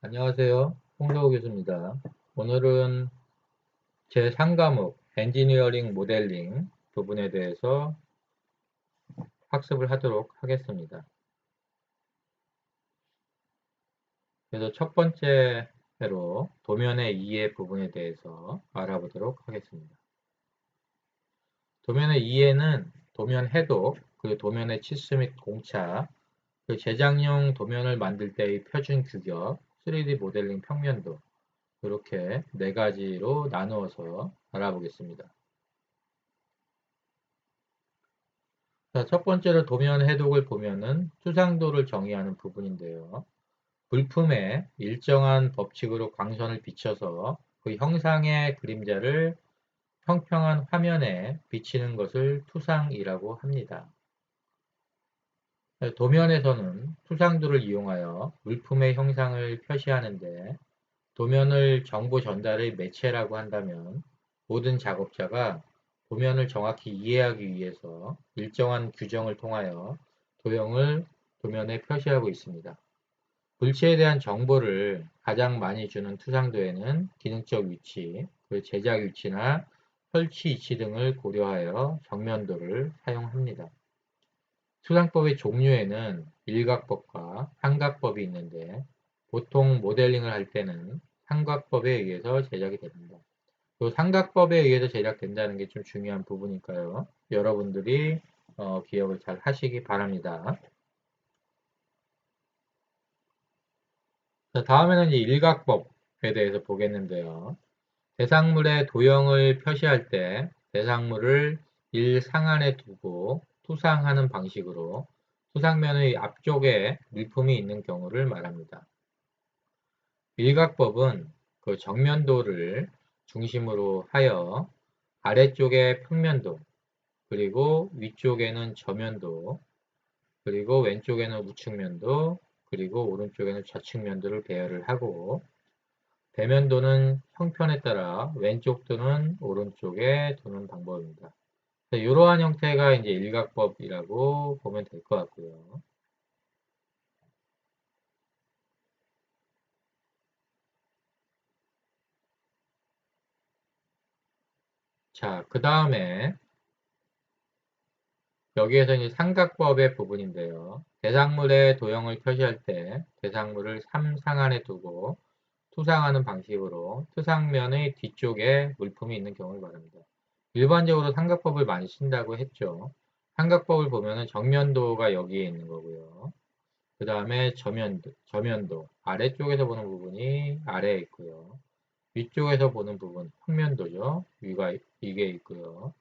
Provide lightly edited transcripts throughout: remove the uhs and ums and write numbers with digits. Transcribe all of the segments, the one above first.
안녕하세요. 홍성호 교수입니다. 오늘은 제3과목 엔지니어링 모델링 부분에 대해서 학습을 하도록 하겠습니다. 그래서 첫 번째로 도면의 이해 부분에 대해서 알아보도록 하겠습니다. 도면의 이해는 도면 해독, 그리고 도면의 치수 및 공차, 그리고 제작용 도면을 만들 때의 표준 규격, 3D 모델링 평면도 이렇게 네 가지로 나누어서 알아보겠습니다. 자, 첫 번째로 도면 해독을 보면은 투상도를 정의하는 부분인데요. 물품에 일정한 법칙으로 광선을 비춰서 그 형상의 그림자를 평평한 화면에 비치는 것을 투상이라고 합니다. 도면에서는 투상도를 이용하여 물품의 형상을 표시하는데 도면을 정보 전달의 매체라고 한다면 모든 작업자가 도면을 정확히 이해하기 위해서 일정한 규정을 통하여 도면에 표시하고 있습니다. 물체에 대한 정보를 가장 많이 주는 투상도에는 기능적 위치, 제작 위치나 설치 위치 등을 고려하여 정면도를 사용합니다. 투상법의 종류에는 일각법과 삼각법이 있는데 보통 모델링을 할 때는 삼각법에 의해서 제작이 됩니다. 또 삼각법에 의해서 제작된다는 게 좀 중요한 부분이니까요. 여러분들이 기억을 잘 하시기 바랍니다. 자, 다음에는 이제 일각법에 대해서 보겠는데요. 대상물의 도형을 표시할 때 대상물을 일상안에 두고 투상하는 방식으로 투상면의 앞쪽에 물품이 있는 경우를 말합니다. 일각법은 그 정면도를 중심으로 하여 아래쪽에 평면도, 그리고 위쪽에는 저면도, 그리고 왼쪽에는 우측면도, 그리고 오른쪽에는 좌측면도를 배열을 하고 배면도는 형편에 따라 왼쪽 또는 오른쪽에 두는 방법입니다. 이러한 형태가 이제 일각법이라고 보면 될 것 같고요. 자, 그 다음에 여기에서 이제 삼각법의 부분인데요. 대상물의 도형을 표시할 때 대상물을 삼상안에 두고 투상하는 방식으로 투상면의 뒤쪽에 물품이 있는 경우를 말합니다. 일반적으로 삼각법을 많이 쓴다고 했죠. 삼각법을 보면은 정면도가 여기에 있는 거고요. 그 다음에 저면도, 아래쪽에서 보는 부분이 아래에 있고요. 위쪽에서 보는 부분, 평면도죠. 위가 이게 있고요.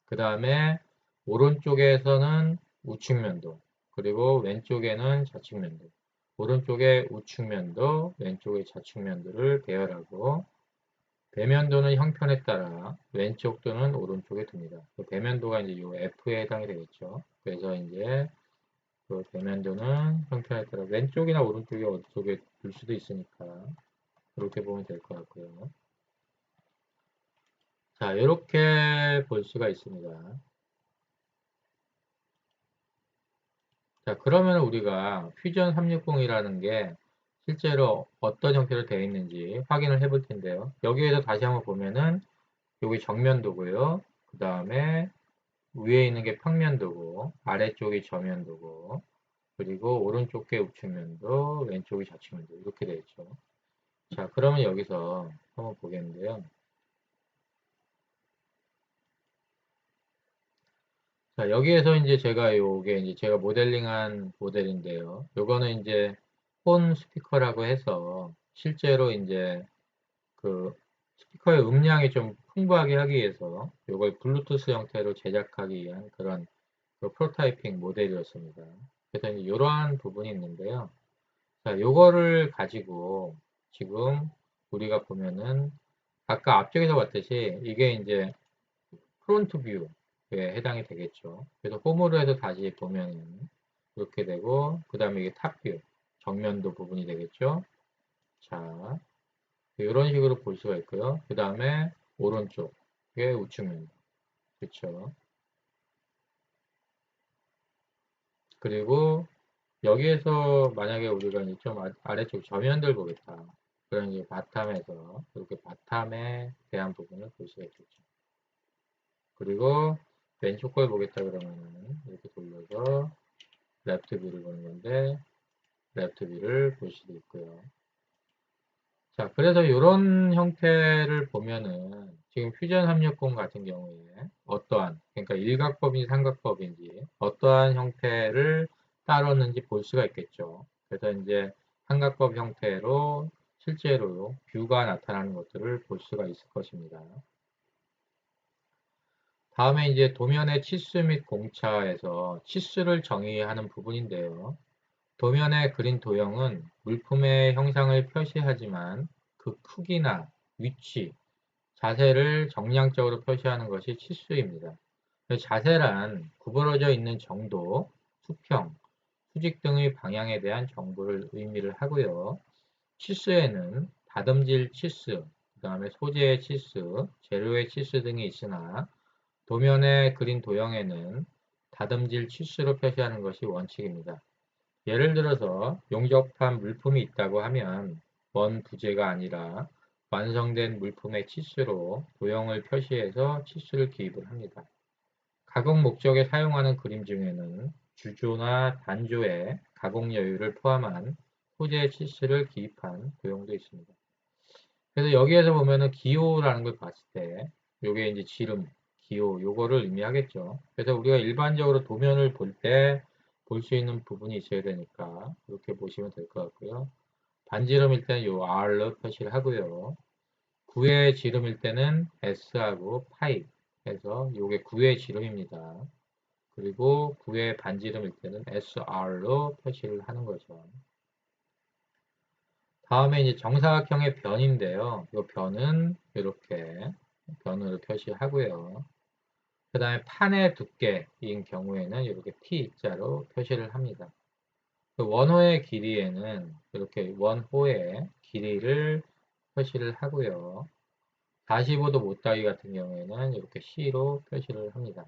그 다음에 오른쪽에서는 우측면도, 그리고 왼쪽에는 좌측면도, 오른쪽에 우측면도, 왼쪽에 좌측면도를 배열하고 배면도는 형편에 따라 왼쪽 또는 오른쪽에 둡니다. 그 배면도가 이제 요 F에 해당이 되겠죠. 그래서 이제 그 배면도는 형편에 따라 왼쪽이나 오른쪽에 어디 쪽에 둘 수도 있으니까 그렇게 보면 될 것 같고요. 자, 이렇게 볼 수가 있습니다. 자, 그러면 우리가 퓨전 360이라는 게 실제로 어떤 형태로 되어 있는지 확인을 해볼 텐데요. 여기에서 다시 한번 보면은 여기 정면도고요. 그 다음에 위에 있는 게 평면도고 아래쪽이 저면도고 그리고 오른쪽 게 우측면도 왼쪽이 좌측면도 이렇게 되어 있죠. 자, 그러면 여기서 한번 보겠는데요. 자, 여기에서 이제 제가 모델링한 모델인데요. 요거는 이제 폰 스피커라고 해서 실제로 이제 그 스피커의 음량이 좀 풍부하게 하기 위해서 요걸 블루투스 형태로 제작하기 위한 그런 그 프로타이핑 모델이었습니다. 그래서 이제 이러한 부분이 있는데요. 자, 요거를 가지고 지금 우리가 보면은 아까 앞쪽에서 봤듯이 이게 이제 프론트 뷰에 해당이 되겠죠. 그래서 홈으로 해서 다시 보면은 이렇게 되고 그 다음에 이게 탑뷰 정면도 부분이 되겠죠. 자, 이런 식으로 볼 수가 있고요. 그 다음에 오른쪽에 우측면도 그렇죠. 그리고 여기에서 만약에 우리가 이제 좀 아래쪽 저면들 보겠다. 그런 이제 바텀에서 이렇게 바텀에 대한 부분을 볼 수가 있겠죠. 그리고 왼쪽 걸 보겠다 그러면은 이렇게 돌려서 레프트 뷰를 보는 건데 레프트 뷰를 볼 수도 있고요. 자, 그래서 이런 형태를 보면은 지금 퓨전 360 같은 경우에 어떠한, 그러니까 일각법인지 삼각법인지 어떠한 형태를 따랐는지 볼 수가 있겠죠. 그래서 이제 삼각법 형태로 실제로 뷰가 나타나는 것들을 볼 수가 있을 것입니다. 다음에 이제 도면의 치수 및 공차에서 치수를 정의하는 부분인데요. 도면에 그린 도형은 물품의 형상을 표시하지만 그 크기나 위치, 자세를 정량적으로 표시하는 것이 치수입니다. 자세란 구부러져 있는 정도, 수평, 수직 등의 방향에 대한 정보를 의미를 하고요. 치수에는 다듬질 치수, 그 다음에 소재의 치수, 재료의 치수 등이 있으나 도면에 그린 도형에는 다듬질 치수로 표시하는 것이 원칙입니다. 예를 들어서 용접한 물품이 있다고 하면 원 부재가 아니라 완성된 물품의 치수로 도형을 표시해서 치수를 기입을 합니다. 가공 목적에 사용하는 그림 중에는 주조나 단조의 가공 여유를 포함한 소재 치수를 기입한 도형도 있습니다. 그래서 여기에서 보면은 기호라는 걸 봤을 때 요게 이제 지름, 기호 요거를 의미하겠죠. 그래서 우리가 일반적으로 도면을 볼 때 볼 수 있는 부분이 있어야 되니까 이렇게 보시면 될 것 같고요. 반지름일 때는 요 R로 표시를 하고요. 구의 지름일 때는 S하고 파이 해서 요게 구의 지름입니다. 그리고 구의 반지름일 때는 SR로 표시를 하는 거죠. 다음에 이제 정사각형의 변인데요. 이 변은 이렇게 변으로 표시하고요. 그 다음에 판의 두께인 경우에는 이렇게 T자로 표시를 합니다. 그 원호의 길이에는 이렇게 원호의 길이를 표시를 하고요. 45도 못따기 같은 경우에는 이렇게 C로 표시를 합니다.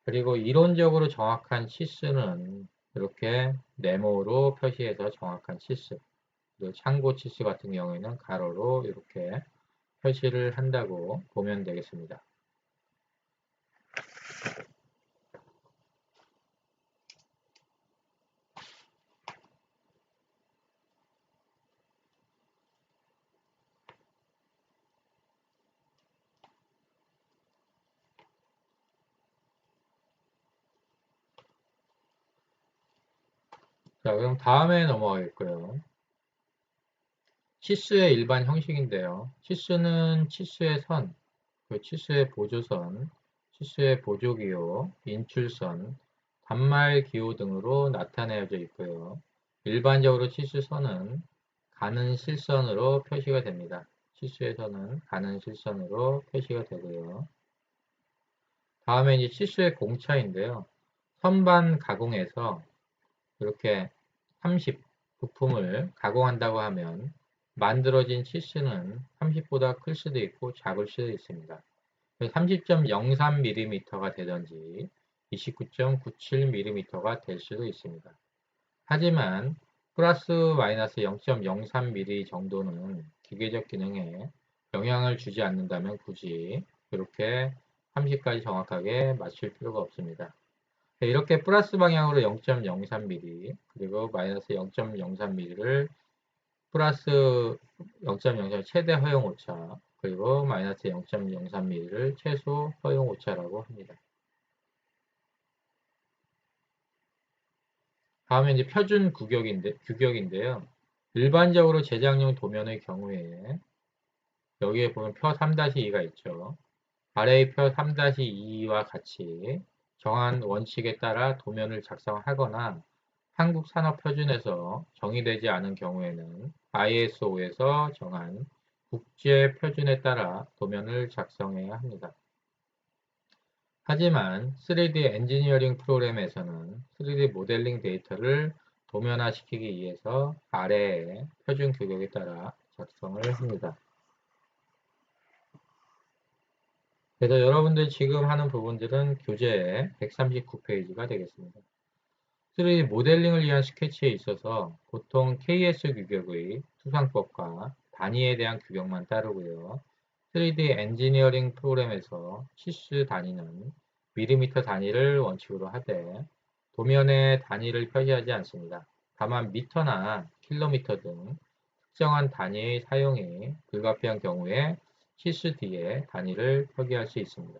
그리고 이론적으로 정확한 치수는 이렇게 네모로 표시해서 정확한 치수, 그리고 참고 치수 같은 경우에는 가로로 이렇게 표시를 한다고 보면 되겠습니다. 자, 그럼 다음에 넘어가겠고요. 치수의 일반 형식인데요. 치수는 치수의 선, 그 치수의 보조선, 치수의 보조기호, 인출선, 단말기호 등으로 나타내어져 있고요. 일반적으로 치수선은 가는 실선으로 표시가 됩니다. 치수의 선은 가는 실선으로 표시가 되고요. 다음에 이제 치수의 공차인데요. 선반 가공에서 이렇게 30 부품을 가공한다고 하면 만들어진 치수는 30보다 클 수도 있고 작을 수도 있습니다. 30.03mm가 되든지 29.97mm가 될 수도 있습니다. 하지만 플러스 마이너스 0.03mm 정도는 기계적 기능에 영향을 주지 않는다면 굳이 이렇게 30까지 정확하게 맞출 필요가 없습니다. 이렇게 플러스 방향으로 0.03mm 그리고 마이너스 0.03mm를 플러스 0.03 최대 허용 오차 그리고 마이너스 0.03mm를 최소 허용 오차라고 합니다. 다음에 이제 표준 규격인데요. 일반적으로 제작용 도면의 경우에 여기에 보면 표 3-2가 있죠. 아래의 표 3-2와 같이 정한 원칙에 따라 도면을 작성하거나 한국산업표준에서 정의되지 않은 경우에는 ISO에서 정한 국제 표준에 따라 도면을 작성해야 합니다. 하지만 3D 엔지니어링 프로그램에서는 3D 모델링 데이터를 도면화시키기 위해서 아래의 표준 규격에 따라 작성을 합니다. 그래서 여러분들 지금 하는 부분들은 교재 139페이지가 되겠습니다. 3D 모델링을 위한 스케치에 있어서 보통 KS 규격의 수상법과 단위에 대한 규격만 따르고요. 3D 엔지니어링 프로그램에서 치수 단위는 밀리미터 단위를 원칙으로 하되 도면의 단위를 표시하지 않습니다. 다만 미터나 킬로미터 등 특정한 단위의 사용이 불가피한 경우에 치수 뒤에 단위를 표기할 수 있습니다.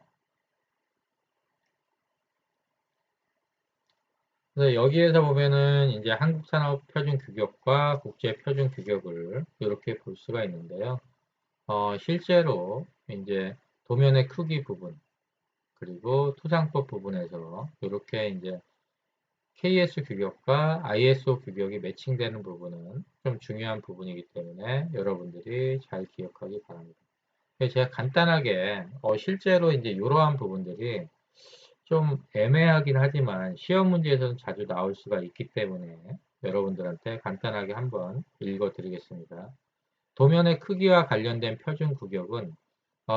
그래서 여기에서 보면은 이제 한국산업표준규격과 국제표준규격을 이렇게 볼 수가 있는데요. 실제로 이제 도면의 크기 부분 그리고 투상법 부분에서 이렇게 이제 KS 규격과 ISO 규격이 매칭되는 부분은 좀 중요한 부분이기 때문에 여러분들이 잘 기억하기 바랍니다. 제가 간단하게 실제로 이제 이러한 부분들이 좀 애매하긴 하지만 시험 문제에서는 자주 나올 수가 있기 때문에 여러분들한테 간단하게 한번 읽어 드리겠습니다. 도면의 크기와 관련된 표준 구격은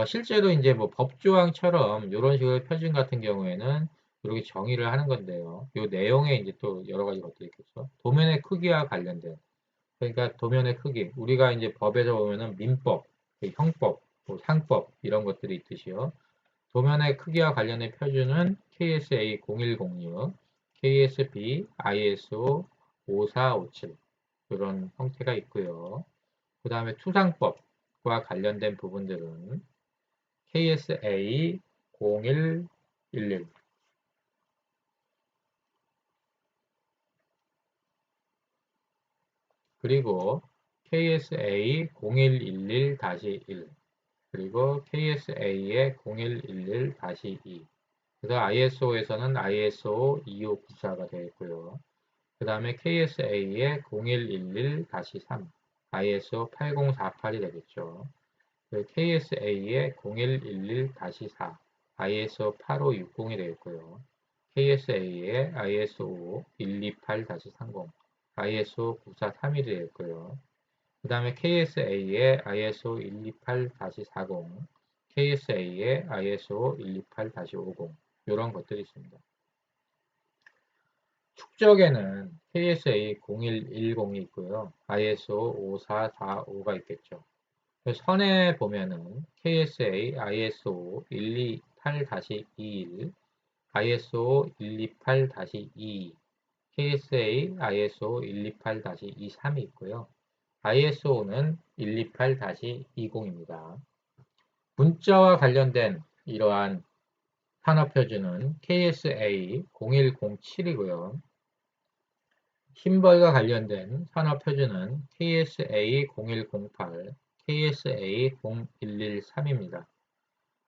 실제로 이제 뭐 법조항처럼 이런 식으로 표준 같은 경우에는 이렇게 정의를 하는 건데요. 이 내용에 이제 또 여러 가지 것들이 있겠죠. 도면의 크기와 관련된 그러니까 도면의 크기 우리가 이제 법에서 보면은 민법, 형법, 뭐 상법 이런 것들이 있듯이요. 도면의 크기와 관련된 표준은 KSA 0106, KSB, ISO 5457 이런 형태가 있고요. 그 다음에 투상법과 관련된 부분들은 KSA 0111 그리고 KSA 0111-1 그리고 KSA의 0111-2 그래서 ISO에서는 ISO 2594가 되어 있고요. 그 다음에 KSA의 0111-3 ISO 8048이 되겠죠. KSA의 0111-4 ISO 8560이 되겠고요. KSA의 ISO 128-30 ISO 943이 되겠고요. 그 다음에 KSA의 ISO 128-40 KSA의 ISO 128-50 이런 것들이 있습니다. 축적에는 KSA 0110이 있고요. ISO 5445가 있겠죠. 선에 보면은 KSA ISO 128-21, ISO 128-22, KSA ISO 128-23이 있고요. ISO는 128-20입니다. 문자와 관련된 이러한 산업표준은 KSA 0107이고요. 심벌과 관련된 산업표준은 KSA 0108, KSA 0113입니다.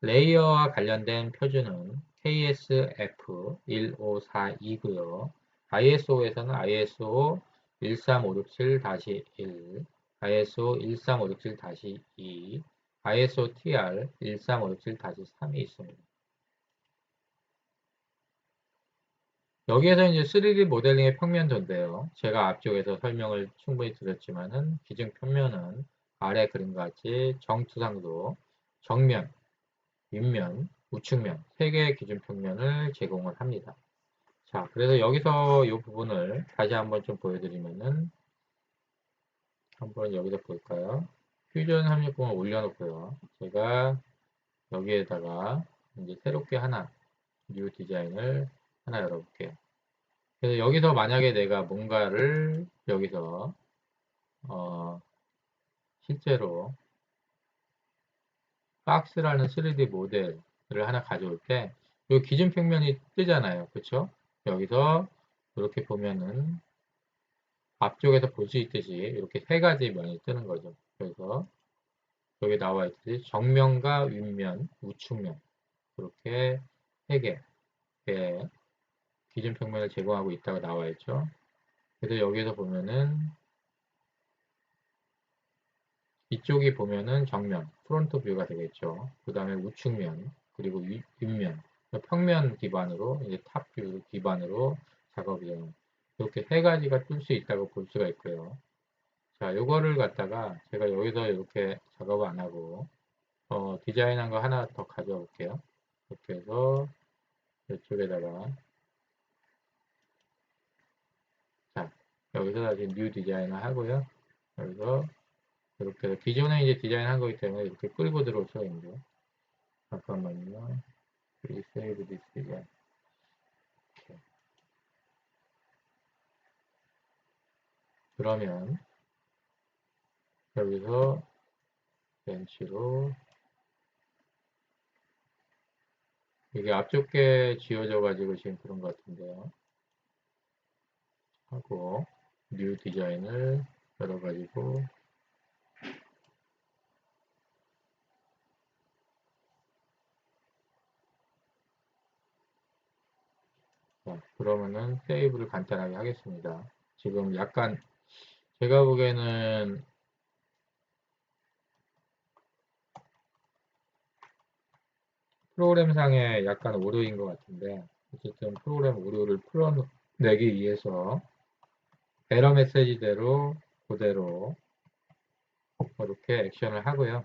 레이어와 관련된 표준은 KSF 1542고요. ISO에서는 ISO 13567-1, ISO 13567-2, ISO TR 13567-3이 있습니다. 여기에서 이제 3D 모델링의 평면도인데요. 제가 앞쪽에서 설명을 충분히 드렸지만은 기준 평면은 아래 그림과 같이 정투상도, 정면, 윗면, 우측면 3개의 기준 평면을 제공을 합니다. 자, 그래서 여기서 이 부분을 다시 한번 좀 보여드리면은 한번 여기서 볼까요? 퓨전 360을 올려놓고요. 제가 여기에다가 이제 새롭게 하나 뉴 디자인을 하나 열어볼게요. 그래서 여기서 만약에 내가 뭔가를 여기서 실제로 박스라는 3D 모델을 하나 가져올 때 이 기준 평면이 뜨잖아요. 그렇죠? 여기서 이렇게 보면은 앞쪽에서 볼 수 있듯이 이렇게 세 가지 면이 뜨는 거죠. 그래서 여기 나와 있듯이 정면과 윗면, 우측면 이렇게 세 개의 기준 평면을 제공하고 있다고 나와 있죠. 그래서 여기서 보면은 이쪽이 보면은 정면, 프론트 뷰가 되겠죠. 그 다음에 우측면, 그리고 윗면, 평면 기반으로, 이제 탑 뷰 기반으로 작업이 되는, 이렇게 세 가지가 뜰 수 있다고 볼 수가 있고요. 자, 요거를 갖다가 제가 여기서 이렇게 작업을 안 하고, 디자인한 거 하나 더 가져와 볼게요. 이렇게 해서 이쪽에다가 여기서 다시 뉴 디자인을 하고요. 여기서 이렇게 기존에 이제 디자인한 거기 때문에 이렇게 끌고 들어올 수가 있는데 잠깐만요. Save this design. 그러면 여기서 벤치로 이게 앞쪽 게 지워져 가지고 지금 그런 것 같은데요. 하고 뉴 디자인을 열어가지고 자, 그러면은 세이브를 간단하게 하겠습니다. 지금 약간 제가 보기에는 프로그램상에 약간 오류인 것 같은데 어쨌든 프로그램 오류를 풀어내기 위해서 에러 메시지대로 그대로 이렇게 액션을 하고요.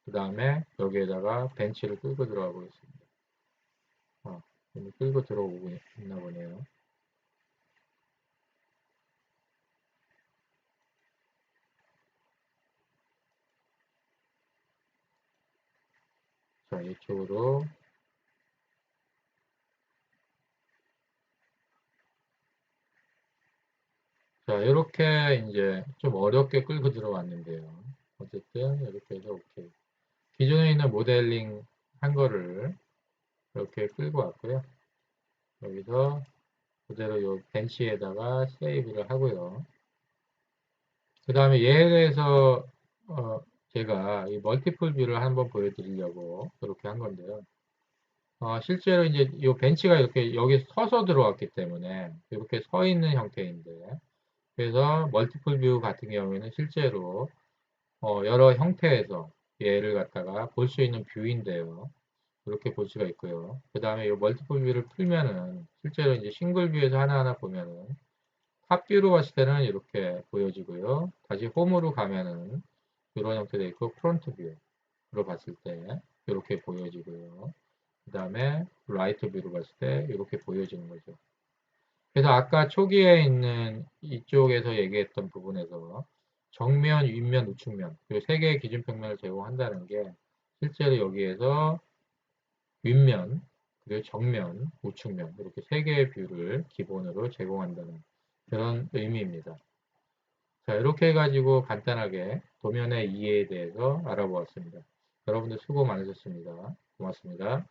그 다음에 여기에다가 벤치를 끌고 들어가 보겠습니다. 끌고 들어오고 있나 보네요. 자, 이쪽으로 자, 이렇게 이제 좀 어렵게 끌고 들어왔는데요. 어쨌든 이렇게 해서 오케이. 기존에 있는 모델링 한 거를 이렇게 끌고 왔고요. 여기서 그대로 이 벤치에다가 세이브를 하고요. 그 다음에 얘에 대해서 제가 이 멀티플 뷰를 한번 보여드리려고 그렇게 한 건데요. 실제로 이제 이 벤치가 이렇게 여기 서서 들어왔기 때문에 이렇게 서 있는 형태인데 그래서 멀티플 뷰 같은 경우에는 실제로 여러 형태에서 얘를 갖다가 볼 수 있는 뷰인데요. 이렇게 볼 수가 있고요. 그 다음에 이 멀티플 뷰를 풀면은 실제로 이제 싱글 뷰에서 하나하나 보면은 탑 뷰로 봤을 때는 이렇게 보여지고요. 다시 홈으로 가면은 이런 형태로 있고 프론트 뷰로 봤을 때 이렇게 보여지고요. 그 다음에 라이트 뷰로 봤을 때 이렇게 보여지는 거죠. 그래서 아까 초기에 있는 이쪽에서 얘기했던 부분에서 정면, 윗면, 우측면 이 세 개의 기준평면을 제공한다는 게 실제로 여기에서 윗면, 그리고 정면, 우측면 이렇게 세 개의 뷰를 기본으로 제공한다는 그런 의미입니다. 자, 이렇게 해가지고 간단하게 도면의 이해에 대해서 알아보았습니다. 여러분들 수고 많으셨습니다. 고맙습니다.